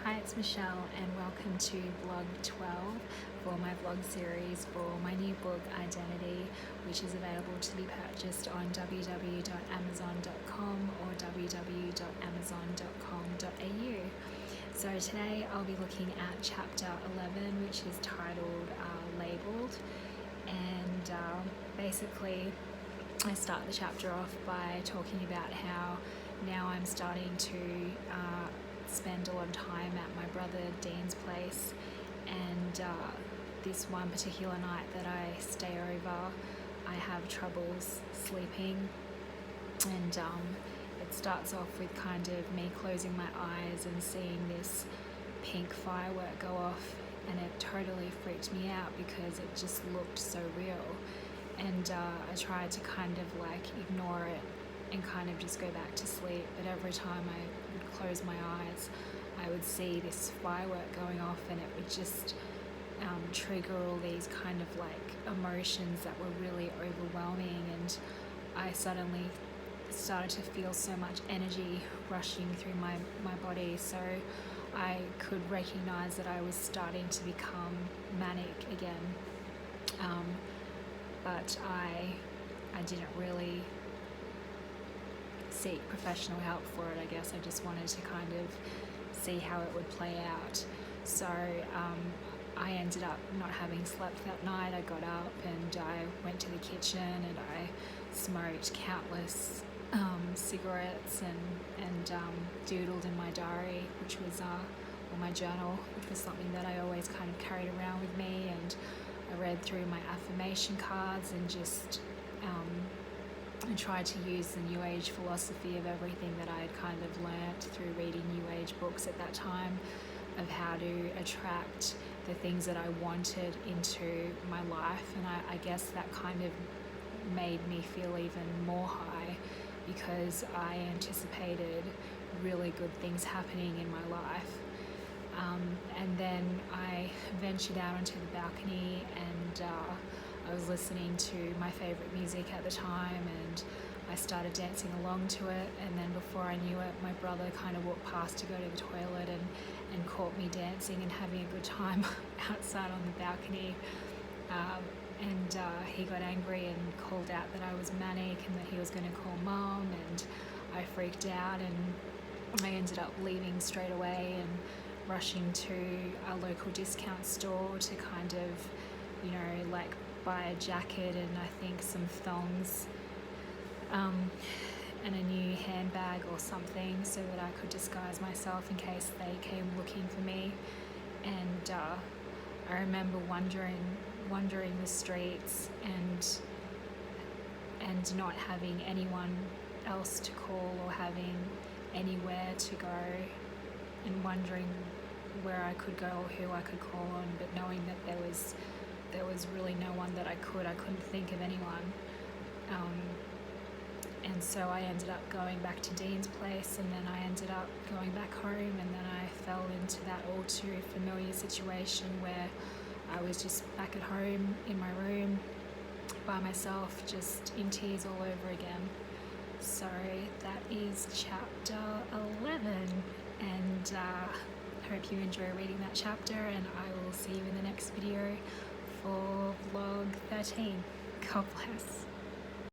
Hi, it's Michelle and welcome to vlog 12 for my vlog series for my new book Identity, which is available to be purchased on www.amazon.com or www.amazon.com.au. So today I'll be looking at chapter 11, which is titled Labelled, and basically I start the chapter off by talking about how now I'm starting to spend a lot of time at my brother Dean's place, and this one particular night that I stay over, I have troubles sleeping, and it starts off with kind of me closing my eyes and seeing this pink firework go off, and it totally freaked me out because it just looked so real, and I tried to kind of like ignore it and kind of just go back to sleep, but every time I would close my eyes I would see this firework going off, and it would just trigger all these kind of like emotions that were really overwhelming, and I suddenly started to feel so much energy rushing through my body, so I could recognize that I was starting to become manic again, but I didn't really seek professional help for it. I guess I just wanted to kind of see how it would play out. So I ended up not having slept that night. I got up and I went to the kitchen and I smoked countless cigarettes and doodled in my diary, which was or my journal, which was something that I always kind of carried around with me, and I read through my affirmation cards and just I tried to use the New Age philosophy of everything that I had kind of learnt through reading New Age books at that time, of how to attract the things that I wanted into my life, and I guess that kind of made me feel even more high because I anticipated really good things happening in my life. And then I ventured out onto the balcony and I was listening to my favourite music at the time, and I started dancing along to it, and then before I knew it, my brother kind of walked past to go to the toilet and caught me dancing and having a good time outside on the balcony, and he got angry and called out that I was manic and that he was going to call Mum, and I freaked out and I ended up leaving straight away and rushing to a local discount store to kind of, you know, like buy a jacket and I think some thongs and a new handbag or something so that I could disguise myself in case they came looking for me. And I remember wandering the streets and not having anyone else to call or having anywhere to go, and wondering where I could go or who I could call on, but knowing that there was really no one that I couldn't think of anyone, and so I ended up going back to Dean's place, and then I ended up going back home, and then I fell into that all too familiar situation where I was just back at home in my room by myself, just in tears all over again. So that is chapter 11, and hope you enjoy reading that chapter, and I will see you in the next video for vlog 13. God bless.